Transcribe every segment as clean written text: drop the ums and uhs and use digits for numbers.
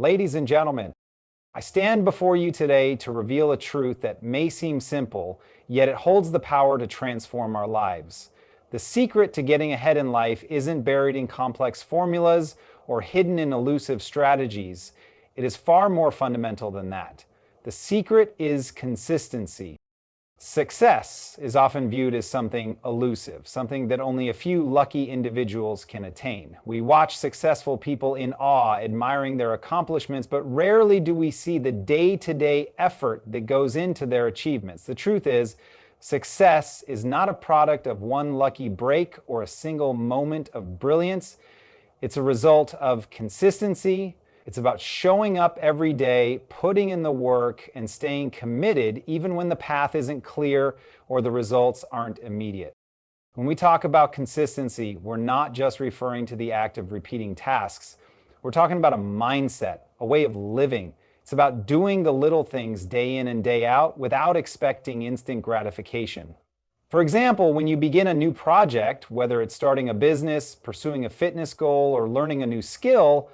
Ladies and gentlemen, I stand before you today to reveal a truth that may seem simple, yet it holds the power to transform our lives. The secret to getting ahead in life isn't buried in complex formulas or hidden in elusive strategies. It is far more fundamental than that. The secret is consistency. Success is often viewed as something elusive, something that only a few lucky individuals can attain. We watch successful people in awe, admiring their accomplishments, but rarely do we see the day-to-day effort that goes into their achievements. The truth is, success is not a product of one lucky break or a single moment of brilliance. It's a result of consistency. It's about showing up every day, putting in the work, and staying committed even when the path isn't clear or the results aren't immediate. When we talk about consistency, we're not just referring to the act of repeating tasks. We're talking about a mindset, a way of living. It's about doing the little things day in and day out without expecting instant gratification. For example, when you begin a new project, whether it's starting a business, pursuing a fitness goal, or learning a new skill,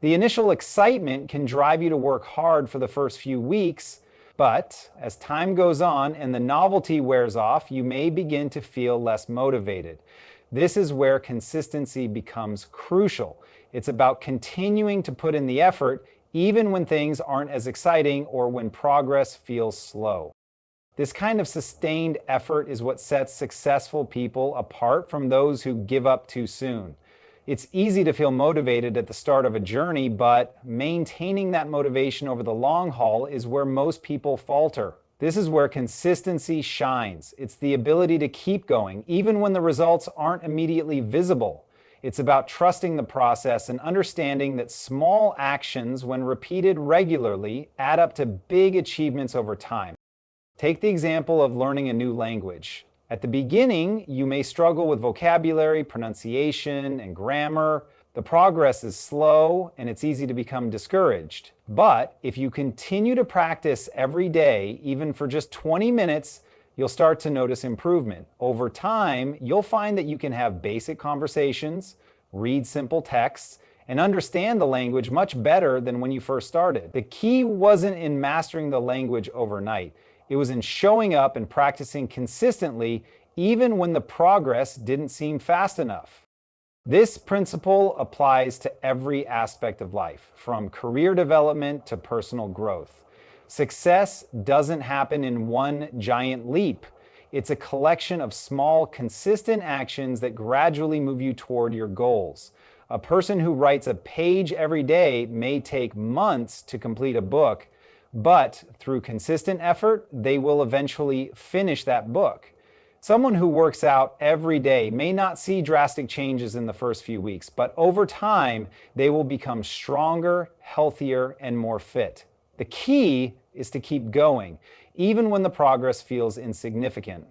the initial excitement can drive you to work hard for the first few weeks, but as time goes on and the novelty wears off, you may begin to feel less motivated. This is where consistency becomes crucial. It's about continuing to put in the effort even when things aren't as exciting or when progress feels slow. This kind of sustained effort is what sets successful people apart from those who give up too soon. It's easy to feel motivated at the start of a journey, but maintaining that motivation over the long haul is where most people falter. This is where consistency shines. It's the ability to keep going, even when the results aren't immediately visible. It's about trusting the process and understanding that small actions, when repeated regularly, add up to big achievements over time. Take the example of learning a new language. At the beginning, you may struggle with vocabulary, pronunciation, and grammar. The progress is slow and it's easy to become discouraged. But if you continue to practice every day, even for just 20 minutes, you'll start to notice improvement. Over time, you'll find that you can have basic conversations, read simple texts, and understand the language much better than when you first started. The key wasn't in mastering the language overnight. It was in showing up and practicing consistently, even when the progress didn't seem fast enough. This principle applies to every aspect of life, from career development to personal growth. Success doesn't happen in one giant leap. It's a collection of small, consistent actions that gradually move you toward your goals. A person who writes a page every day may take months to complete a book, but through consistent effort, they will eventually finish that book. Someone who works out every day may not see drastic changes in the first few weeks, but over time, they will become stronger, healthier, and more fit. The key is to keep going, even when the progress feels insignificant.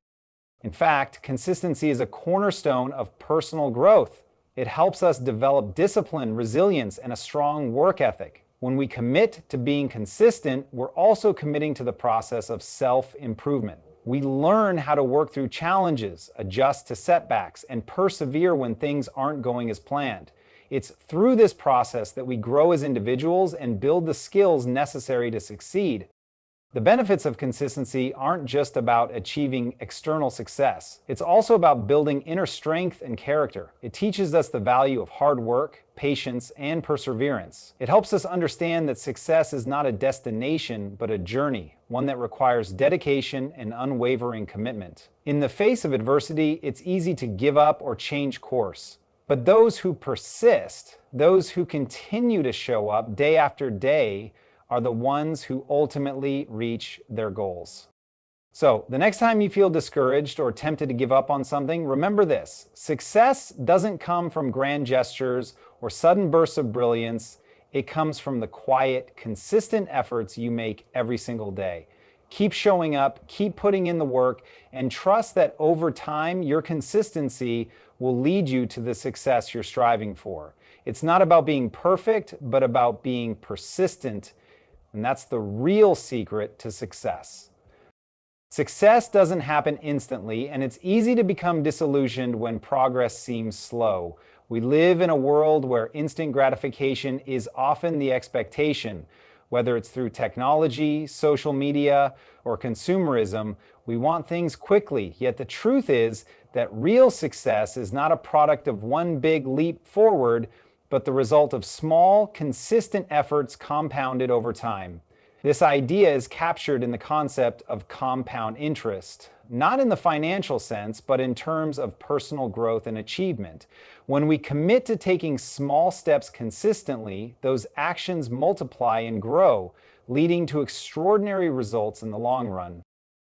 In fact, consistency is a cornerstone of personal growth. It helps us develop discipline, resilience, and a strong work ethic. When we commit to being consistent, we're also committing to the process of self-improvement. We learn how to work through challenges, adjust to setbacks, and persevere when things aren't going as planned. It's through this process that we grow as individuals and build the skills necessary to succeed. The benefits of consistency aren't just about achieving external success. It's also about building inner strength and character. It teaches us the value of hard work, patience, and perseverance. It helps us understand that success is not a destination, but a journey, one that requires dedication and unwavering commitment. In the face of adversity, it's easy to give up or change course. But those who persist, those who continue to show up day after day, are the ones who ultimately reach their goals. So, the next time you feel discouraged or tempted to give up on something, remember this: success doesn't come from grand gestures or sudden bursts of brilliance. It comes from the quiet, consistent efforts you make every single day. Keep showing up, keep putting in the work, and trust that over time, your consistency will lead you to the success you're striving for. It's not about being perfect, but about being persistent. And that's the real secret to success. Success doesn't happen instantly, and it's easy to become disillusioned when progress seems slow. We live in a world where instant gratification is often the expectation. Whether it's through technology, social media, or consumerism, we want things quickly. Yet the truth is that real success is not a product of one big leap forward, but the result of small, consistent efforts compounded over time. This idea is captured in the concept of compound interest, not in the financial sense, but in terms of personal growth and achievement. When we commit to taking small steps consistently, those actions multiply and grow, leading to extraordinary results in the long run.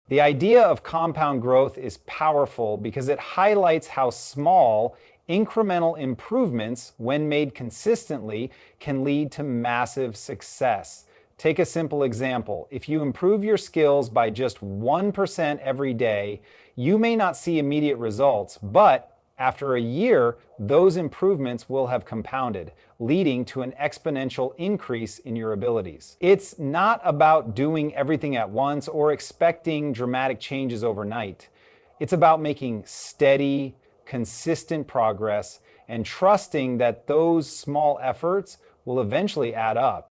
The idea of compound growth is powerful because it highlights how small, incremental improvements, when made consistently, can lead to massive success. Take a simple example. If you improve your skills by just 1% every day, you may not see immediate results, but after a year, those improvements will have compounded, leading to an exponential increase in your abilities. It's not about doing everything at once or expecting dramatic changes overnight. It's about making steady, consistent progress and trusting that those small efforts will eventually add up.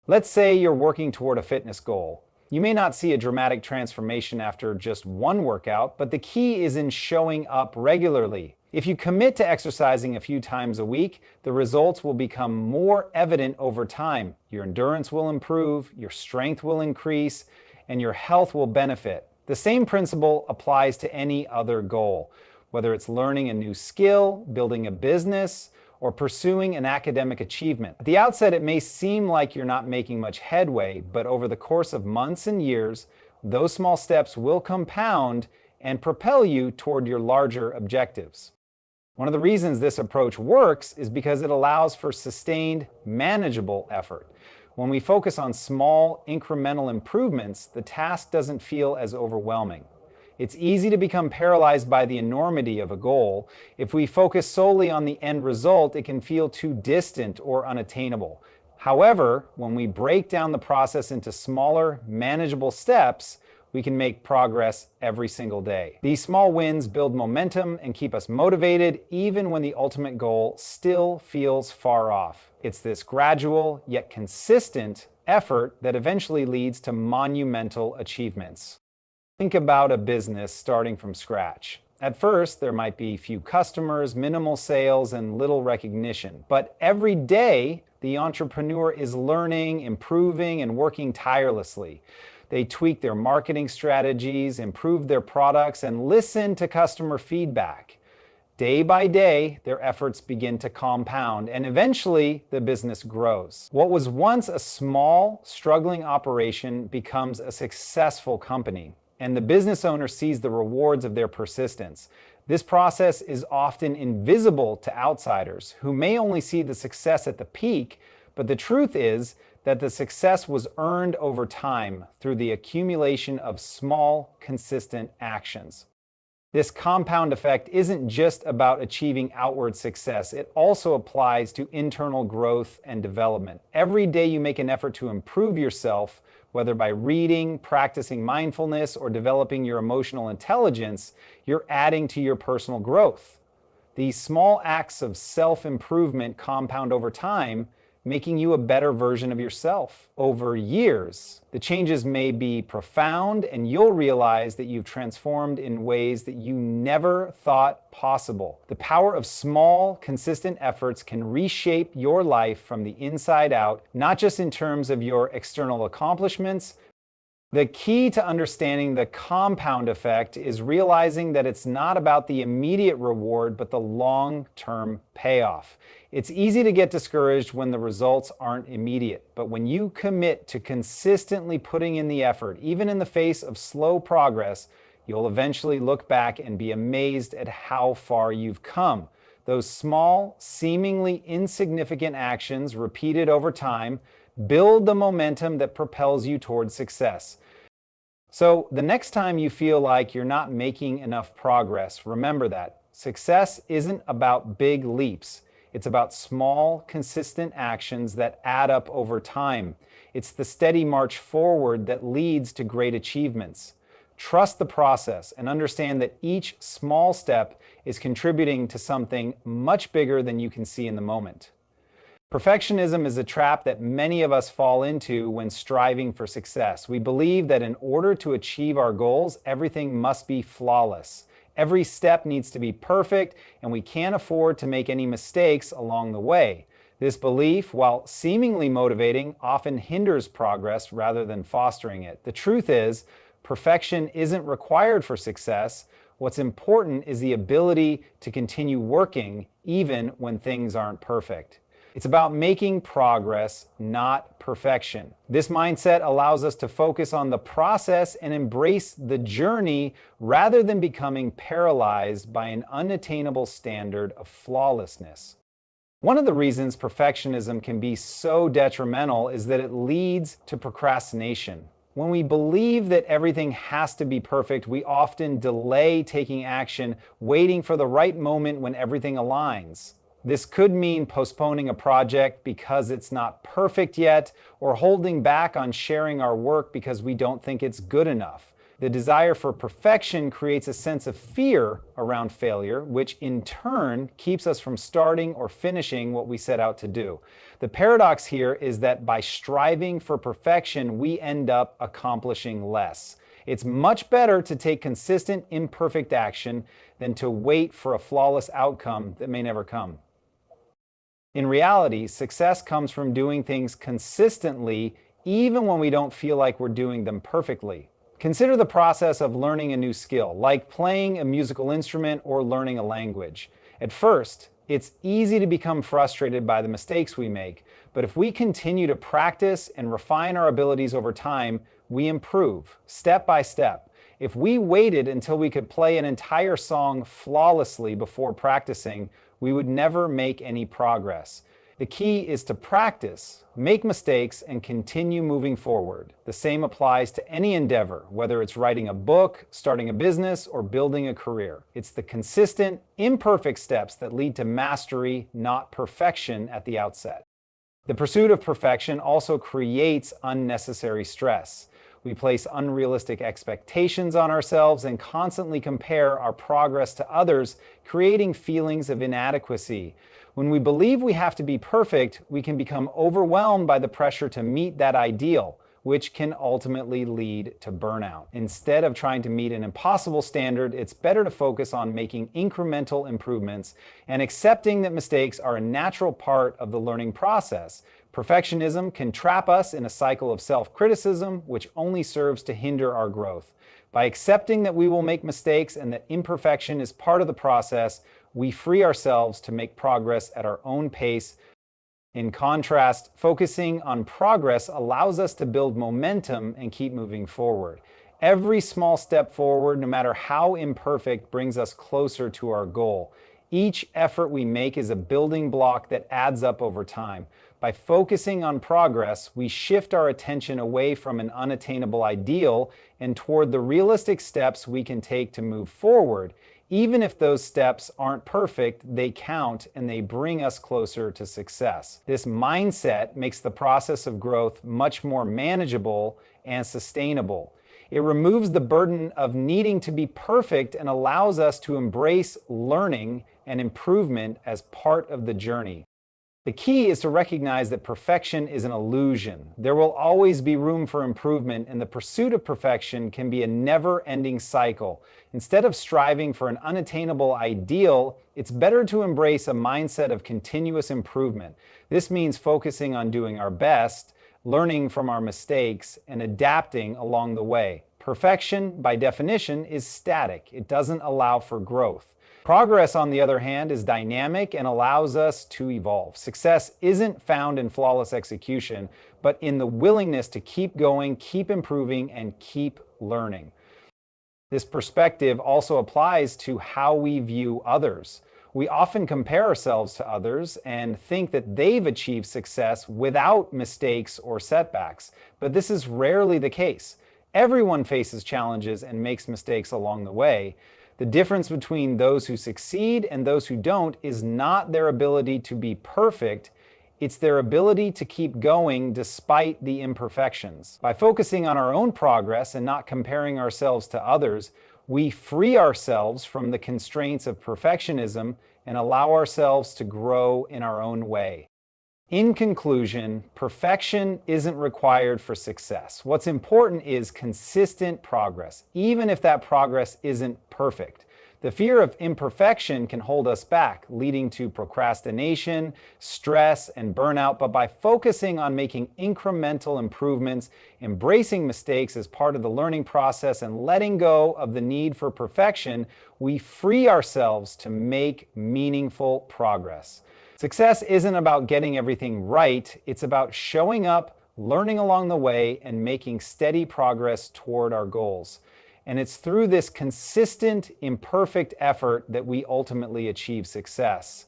Let's say you're working toward a fitness goal. You may not see a dramatic transformation after just one workout, but the key is in showing up regularly. If you commit to exercising a few times a week, the results will become more evident over time. Your endurance will improve, your strength will increase, and your health will benefit. The same principle applies to any other goal, whether it's learning a new skill, building a business, or pursuing an academic achievement. At the outset, it may seem like you're not making much headway, but over the course of months and years, those small steps will compound and propel you toward your larger objectives. One of the reasons this approach works is because it allows for sustained, manageable effort. When we focus on small, incremental improvements, the task doesn't feel as overwhelming. It's easy to become paralyzed by the enormity of a goal. If we focus solely on the end result, it can feel too distant or unattainable. However, when we break down the process into smaller, manageable steps, we can make progress every single day. These small wins build momentum and keep us motivated even when the ultimate goal still feels far off. It's this gradual yet consistent effort that eventually leads to monumental achievements. Think about a business starting from scratch. At first, there might be few customers, minimal sales, and little recognition. But every day, the entrepreneur is learning, improving, and working tirelessly. They tweak their marketing strategies, improve their products, and listen to customer feedback. Day by day, their efforts begin to compound, and eventually the business grows. What was once a small, struggling operation becomes a successful company, and the business owner sees the rewards of their persistence. This process is often invisible to outsiders, who may only see the success at the peak, but the truth is that the success was earned over time through the accumulation of small, consistent actions. This compound effect isn't just about achieving outward success, it also applies to internal growth and development. Every day you make an effort to improve yourself, whether by reading, practicing mindfulness, or developing your emotional intelligence, you're adding to your personal growth. These small acts of self-improvement compound over time, making you a better version of yourself. Over years, the changes may be profound, and you'll realize that you've transformed in ways that you never thought possible. The power of small, consistent efforts can reshape your life from the inside out, not just in terms of your external accomplishments. The key to understanding the compound effect is realizing that it's not about the immediate reward, but the long-term payoff. It's easy to get discouraged when the results aren't immediate, but when you commit to consistently putting in the effort, even in the face of slow progress, you'll eventually look back and be amazed at how far you've come. Those small, seemingly insignificant actions repeated over time build the momentum that propels you towards success. So the next time you feel like you're not making enough progress, remember that success isn't about big leaps. It's about small, consistent actions that add up over time. It's the steady march forward that leads to great achievements. Trust the process and understand that each small step is contributing to something much bigger than you can see in the moment. Perfectionism is a trap that many of us fall into when striving for success. We believe that in order to achieve our goals, everything must be flawless. Every step needs to be perfect, and we can't afford to make any mistakes along the way. This belief, while seemingly motivating, often hinders progress rather than fostering it. The truth is, perfection isn't required for success. What's important is the ability to continue working even when things aren't perfect. It's about making progress, not perfection. This mindset allows us to focus on the process and embrace the journey rather than becoming paralyzed by an unattainable standard of flawlessness. One of the reasons perfectionism can be so detrimental is that it leads to procrastination. When we believe that everything has to be perfect, we often delay taking action, waiting for the right moment when everything aligns. This could mean postponing a project because it's not perfect yet, or holding back on sharing our work because we don't think it's good enough. The desire for perfection creates a sense of fear around failure, which in turn keeps us from starting or finishing what we set out to do. The paradox here is that by striving for perfection, we end up accomplishing less. It's much better to take consistent, imperfect action than to wait for a flawless outcome that may never come. In reality, success comes from doing things consistently, even when we don't feel like we're doing them perfectly. Consider the process of learning a new skill, like playing a musical instrument or learning a language. At first, it's easy to become frustrated by the mistakes we make, but if we continue to practice and refine our abilities over time, we improve, step by step. If we waited until we could play an entire song flawlessly before practicing, we would never make any progress. The key is to practice, make mistakes, and continue moving forward. The same applies to any endeavor, whether it's writing a book, starting a business, or building a career. It's the consistent, imperfect steps that lead to mastery, not perfection at the outset. The pursuit of perfection also creates unnecessary stress. We place unrealistic expectations on ourselves and constantly compare our progress to others, creating feelings of inadequacy. When we believe we have to be perfect, we can become overwhelmed by the pressure to meet that ideal, which can ultimately lead to burnout. Instead of trying to meet an impossible standard, it's better to focus on making incremental improvements and accepting that mistakes are a natural part of the learning process. Perfectionism can trap us in a cycle of self-criticism, which only serves to hinder our growth. By accepting that we will make mistakes and that imperfection is part of the process, we free ourselves to make progress at our own pace. In contrast, focusing on progress allows us to build momentum and keep moving forward. Every small step forward, no matter how imperfect, brings us closer to our goal. Each effort we make is a building block that adds up over time. By focusing on progress, we shift our attention away from an unattainable ideal and toward the realistic steps we can take to move forward. Even if those steps aren't perfect, they count and they bring us closer to success. This mindset makes the process of growth much more manageable and sustainable. It removes the burden of needing to be perfect and allows us to embrace learning and improvement as part of the journey. The key is to recognize that perfection is an illusion. There will always be room for improvement, and the pursuit of perfection can be a never-ending cycle. Instead of striving for an unattainable ideal, it's better to embrace a mindset of continuous improvement. This means focusing on doing our best, learning from our mistakes, and adapting along the way. Perfection, by definition, is static. It doesn't allow for growth. Progress, on the other hand, is dynamic and allows us to evolve. Success isn't found in flawless execution, but in the willingness to keep going, keep improving, and keep learning. This perspective also applies to how we view others. We often compare ourselves to others and think that they've achieved success without mistakes or setbacks, but this is rarely the case. Everyone faces challenges and makes mistakes along the way. The difference between those who succeed and those who don't is not their ability to be perfect, It's their ability to keep going despite the imperfections. By focusing on our own progress and not comparing ourselves to others, we free ourselves from the constraints of perfectionism and allow ourselves to grow in our own way. In conclusion, perfection isn't required for success. What's important is consistent progress, even if that progress isn't perfect. The fear of imperfection can hold us back, leading to procrastination, stress, and burnout. But by focusing on making incremental improvements, embracing mistakes as part of the learning process, and letting go of the need for perfection, we free ourselves to make meaningful progress. Success isn't about getting everything right, it's about showing up, learning along the way, and making steady progress toward our goals. And it's through this consistent, imperfect effort that we ultimately achieve success.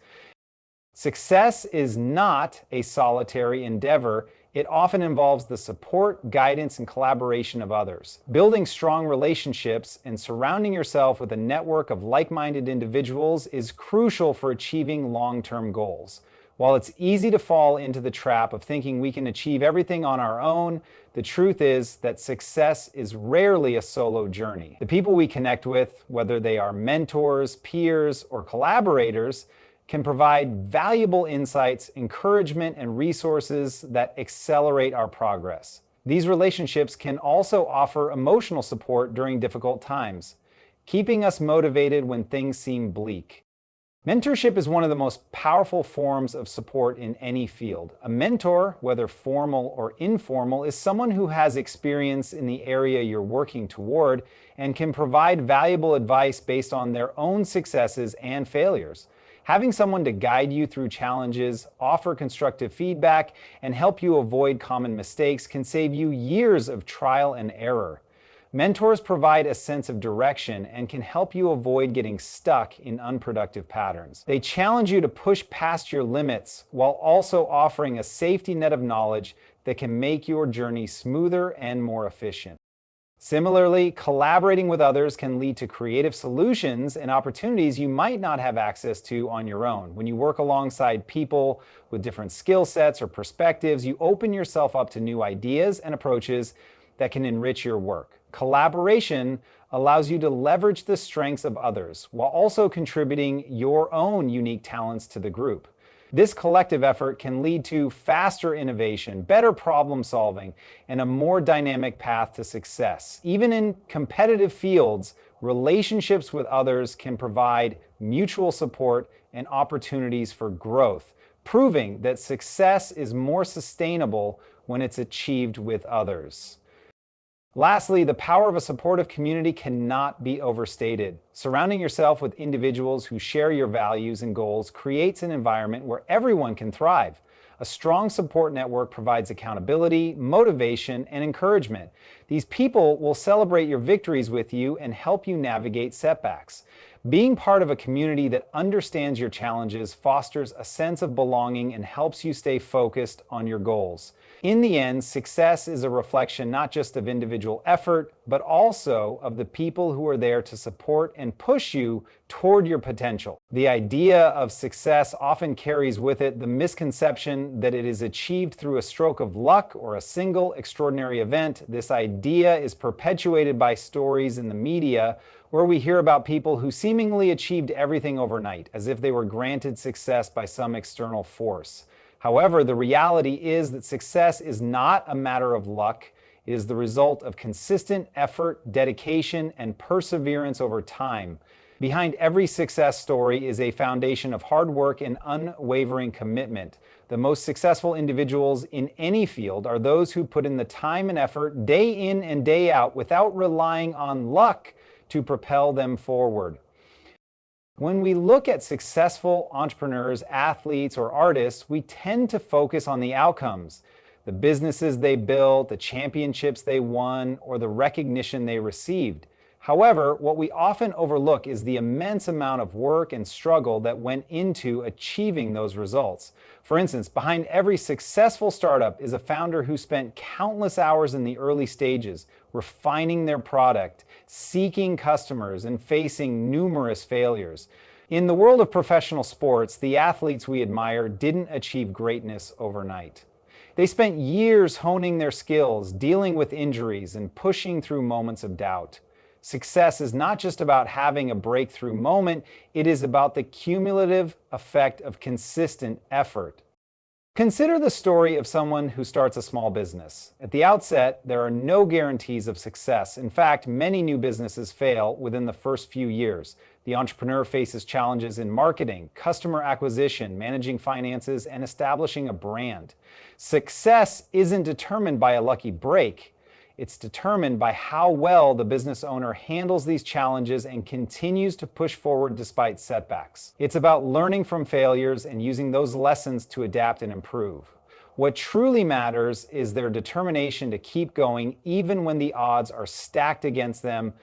Success is not a solitary endeavor. It often involves the support, guidance, and collaboration of others. Building strong relationships and surrounding yourself with a network of like-minded individuals is crucial for achieving long-term goals. While it's easy to fall into the trap of thinking we can achieve everything on our own, the truth is that success is rarely a solo journey. The people we connect with, whether they are mentors, peers, or collaborators, can provide valuable insights, encouragement, and resources that accelerate our progress. These relationships can also offer emotional support during difficult times, keeping us motivated when things seem bleak. Mentorship is one of the most powerful forms of support in any field. A mentor, whether formal or informal, is someone who has experience in the area you're working toward and can provide valuable advice based on their own successes and failures. Having someone to guide you through challenges, offer constructive feedback, and help you avoid common mistakes can save you years of trial and error. Mentors provide a sense of direction and can help you avoid getting stuck in unproductive patterns. They challenge you to push past your limits while also offering a safety net of knowledge that can make your journey smoother and more efficient. Similarly, collaborating with others can lead to creative solutions and opportunities you might not have access to on your own. When you work alongside people with different skill sets or perspectives, you open yourself up to new ideas and approaches that can enrich your work. Collaboration allows you to leverage the strengths of others while also contributing your own unique talents to the group. This collective effort can lead to faster innovation, better problem solving, and a more dynamic path to success. Even in competitive fields, relationships with others can provide mutual support and opportunities for growth, proving that success is more sustainable when it's achieved with others. Lastly, the power of a supportive community cannot be overstated. Surrounding yourself with individuals who share your values and goals creates an environment where everyone can thrive. A strong support network provides accountability, motivation, and encouragement. These people will celebrate your victories with you and help you navigate setbacks. Being part of a community that understands your challenges fosters a sense of belonging and helps you stay focused on your goals. In the end, success is a reflection not just of individual effort, but also of the people who are there to support and push you toward your potential. The idea of success often carries with it the misconception that it is achieved through a stroke of luck or a single extraordinary event. This idea is perpetuated by stories in the media where we hear about people who seemingly achieved everything overnight, as if they were granted success by some external force. However, the reality is that success is not a matter of luck. It is the result of consistent effort, dedication, and perseverance over time. Behind every success story is a foundation of hard work and unwavering commitment. The most successful individuals in any field are those who put in the time and effort day in and day out without relying on luck to propel them forward. When we look at successful entrepreneurs, athletes, or artists, we tend to focus on the outcomes, the businesses they built, the championships they won, or the recognition they received. However, what we often overlook is the immense amount of work and struggle that went into achieving those results. For instance, behind every successful startup is a founder who spent countless hours in the early stages, refining their product, seeking customers, and facing numerous failures. In the world of professional sports, the athletes we admire didn't achieve greatness overnight. They spent years honing their skills, dealing with injuries, and pushing through moments of doubt. Success is not just about having a breakthrough moment, it is about the cumulative effect of consistent effort. Consider the story of someone who starts a small business. At the outset, there are no guarantees of success. In fact, many new businesses fail within the first few years. The entrepreneur faces challenges in marketing, customer acquisition, managing finances, and establishing a brand. Success isn't determined by a lucky break. It's determined by how well the business owner handles these challenges and continues to push forward despite setbacks. It's about learning from failures and using those lessons to adapt and improve. What truly matters is their determination to keep going even when the odds are stacked against them.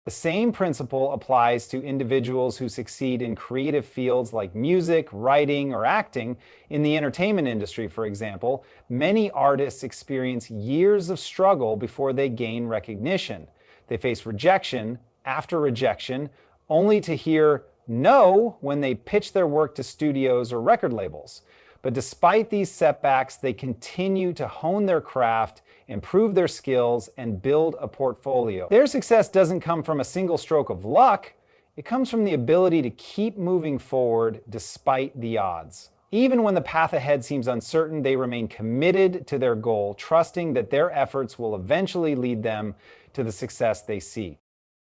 The same principle applies to individuals who succeed in creative fields like music, writing, or acting. In the entertainment industry, for example, many artists experience years of struggle before they gain recognition. They face rejection after rejection, only to hear no when they pitch their work to studios or record labels. But despite these setbacks, they continue to hone their craft, improve their skills, and build a portfolio. Their success doesn't come from a single stroke of luck. It comes from the ability to keep moving forward despite the odds. Even when the path ahead seems uncertain, they remain committed to their goal, trusting that their efforts will eventually lead them to the success they seek.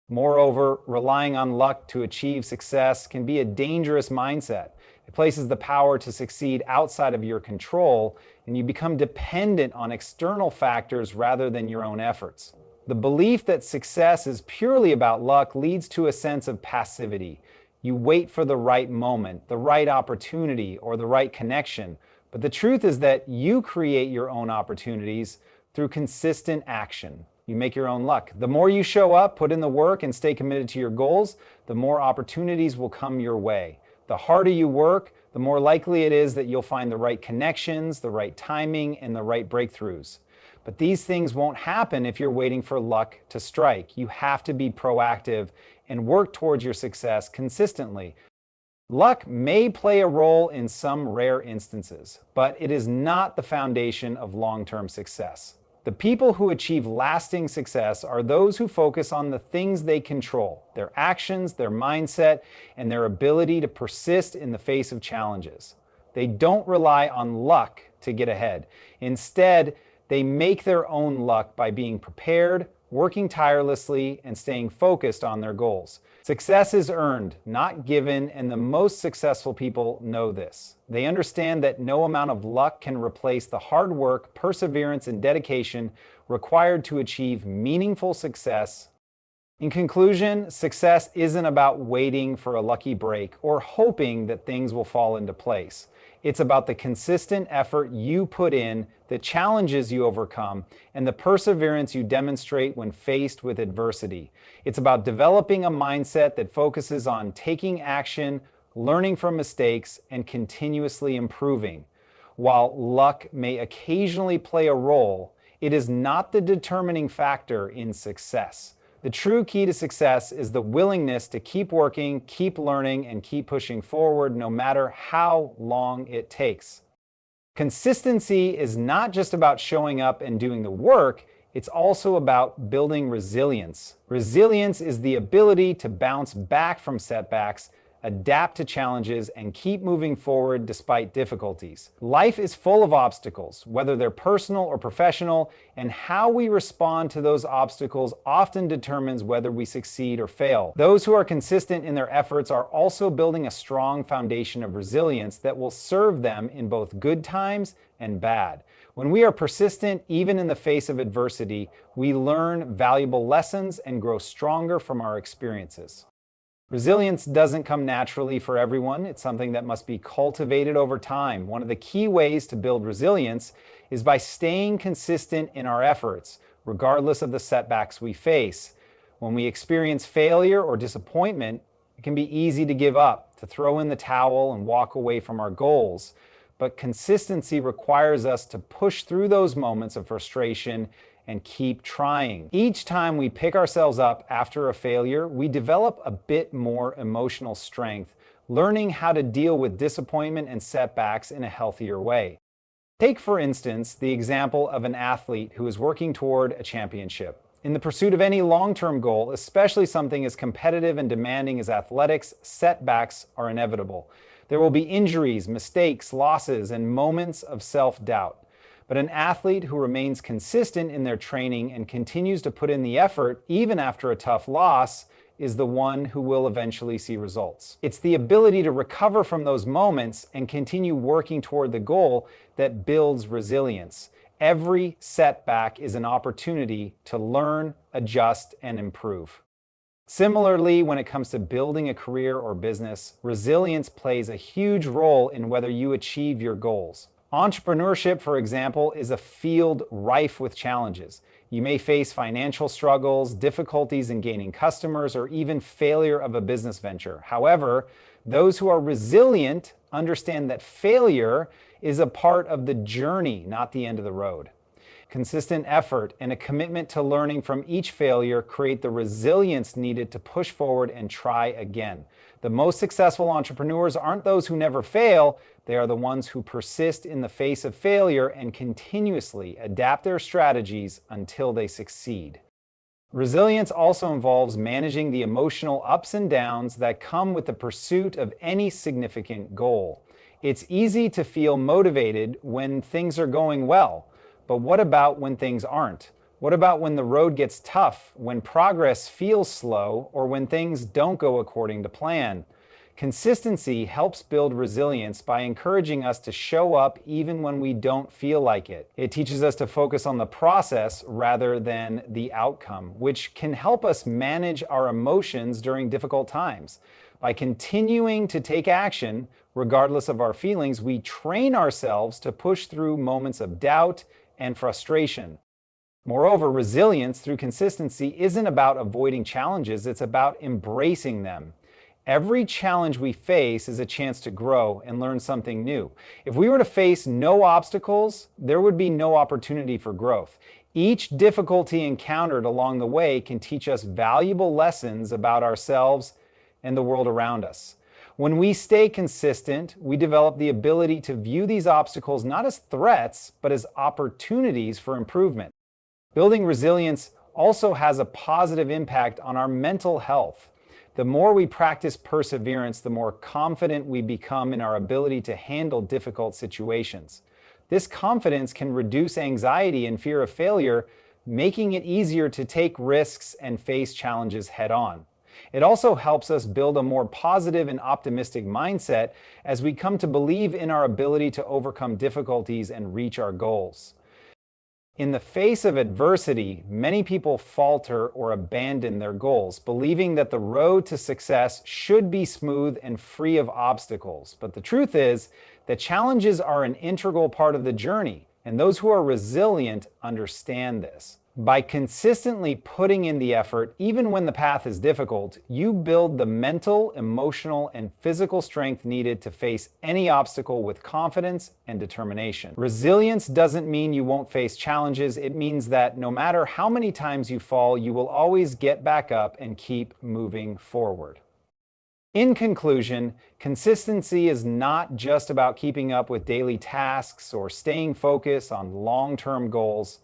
Moreover, relying on luck to achieve success can be a dangerous mindset. It places the power to succeed outside of your control, and you become dependent on external factors rather than your own efforts. The belief that success is purely about luck leads to a sense of passivity. You wait for the right moment, the right opportunity, or the right connection. But the truth is that you create your own opportunities through consistent action. You make your own luck. The more you show up, put in the work, and stay committed to your goals, the more opportunities will come your way. The harder you work, the more likely it is that you'll find the right connections, the right timing, and the right breakthroughs. But these things won't happen if you're waiting for luck to strike. You have to be proactive and work towards your success consistently. Luck may play a role in some rare instances, but it is not the foundation of long-term success. The people who achieve lasting success are those who focus on the things they control, their actions, their mindset, and their ability to persist in the face of challenges. They don't rely on luck to get ahead. Instead, they make their own luck by being prepared, working tirelessly, and staying focused on their goals. Success is earned, not given, and the most successful people know this. They understand that no amount of luck can replace the hard work, perseverance, and dedication required to achieve meaningful success. In conclusion, success isn't about waiting for a lucky break or hoping that things will fall into place. It's about the consistent effort you put in, the challenges you overcome, and the perseverance you demonstrate when faced with adversity. It's about developing a mindset that focuses on taking action, learning from mistakes, and continuously improving. While luck may occasionally play a role, it is not the determining factor in success. The true key to success is the willingness to keep working, keep learning, and keep pushing forward no matter how long it takes. Consistency is not just about showing up and doing the work, it's also about building resilience. Resilience is the ability to bounce back from setbacks, adapt to challenges, and keep moving forward despite difficulties. Life is full of obstacles, whether they're personal or professional, and how we respond to those obstacles often determines whether we succeed or fail. Those who are consistent in their efforts are also building a strong foundation of resilience that will serve them in both good times and bad. When we are persistent, even in the face of adversity, we learn valuable lessons and grow stronger from our experiences. Resilience doesn't come naturally for everyone. It's something that must be cultivated over time. One of the key ways to build resilience is by staying consistent in our efforts, regardless of the setbacks we face. When we experience failure or disappointment, it can be easy to give up, to throw in the towel and walk away from our goals. But consistency requires us to push through those moments of frustration and keep trying. Each time we pick ourselves up after a failure, we develop a bit more emotional strength, learning how to deal with disappointment and setbacks in a healthier way. Take, for instance, the example of an athlete who is working toward a championship. In the pursuit of any long-term goal, especially something as competitive and demanding as athletics, setbacks are inevitable. There will be injuries, mistakes, losses, and moments of self-doubt. But an athlete who remains consistent in their training and continues to put in the effort, even after a tough loss, is the one who will eventually see results. It's the ability to recover from those moments and continue working toward the goal that builds resilience. Every setback is an opportunity to learn, adjust, and improve. Similarly, when it comes to building a career or business, resilience plays a huge role in whether you achieve your goals. Entrepreneurship, for example, is a field rife with challenges. You may face financial struggles, difficulties in gaining customers, or even failure of a business venture. However, those who are resilient understand that failure is a part of the journey, not the end of the road. Consistent effort and a commitment to learning from each failure create the resilience needed to push forward and try again. The most successful entrepreneurs aren't those who never fail, they are the ones who persist in the face of failure and continuously adapt their strategies until they succeed. Resilience also involves managing the emotional ups and downs that come with the pursuit of any significant goal. It's easy to feel motivated when things are going well. But what about when things aren't? What about when the road gets tough, when progress feels slow, or when things don't go according to plan? Consistency helps build resilience by encouraging us to show up even when we don't feel like it. It teaches us to focus on the process rather than the outcome, which can help us manage our emotions during difficult times. By continuing to take action, regardless of our feelings, we train ourselves to push through moments of doubt and frustration. Moreover, resilience through consistency isn't about avoiding challenges, it's about embracing them. Every challenge we face is a chance to grow and learn something new. If we were to face no obstacles, there would be no opportunity for growth. Each difficulty encountered along the way can teach us valuable lessons about ourselves and the world around us. When we stay consistent, we develop the ability to view these obstacles not as threats, but as opportunities for improvement. Building resilience also has a positive impact on our mental health. The more we practice perseverance, the more confident we become in our ability to handle difficult situations. This confidence can reduce anxiety and fear of failure, making it easier to take risks and face challenges head-on. It also helps us build a more positive and optimistic mindset as we come to believe in our ability to overcome difficulties and reach our goals. In the face of adversity, many people falter or abandon their goals, believing that the road to success should be smooth and free of obstacles. But the truth is that challenges are an integral part of the journey, and those who are resilient understand this. By consistently putting in the effort, even when the path is difficult, you build the mental, emotional, and physical strength needed to face any obstacle with confidence and determination. Resilience doesn't mean you won't face challenges. It means that no matter how many times you fall, you will always get back up and keep moving forward. In conclusion, consistency is not just about keeping up with daily tasks or staying focused on long-term goals.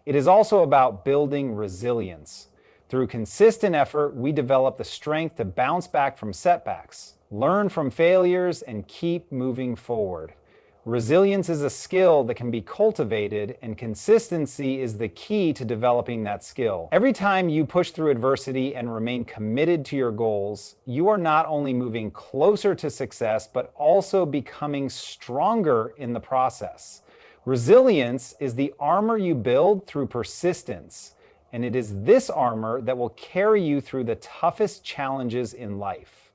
It is also about building resilience. Through consistent effort, we develop the strength to bounce back from setbacks, learn from failures, and keep moving forward. Resilience is a skill that can be cultivated, and consistency is the key to developing that skill. Every time you push through adversity and remain committed to your goals, you are not only moving closer to success, but also becoming stronger in the process. Resilience is the armor you build through persistence, and it is this armor that will carry you through the toughest challenges in life.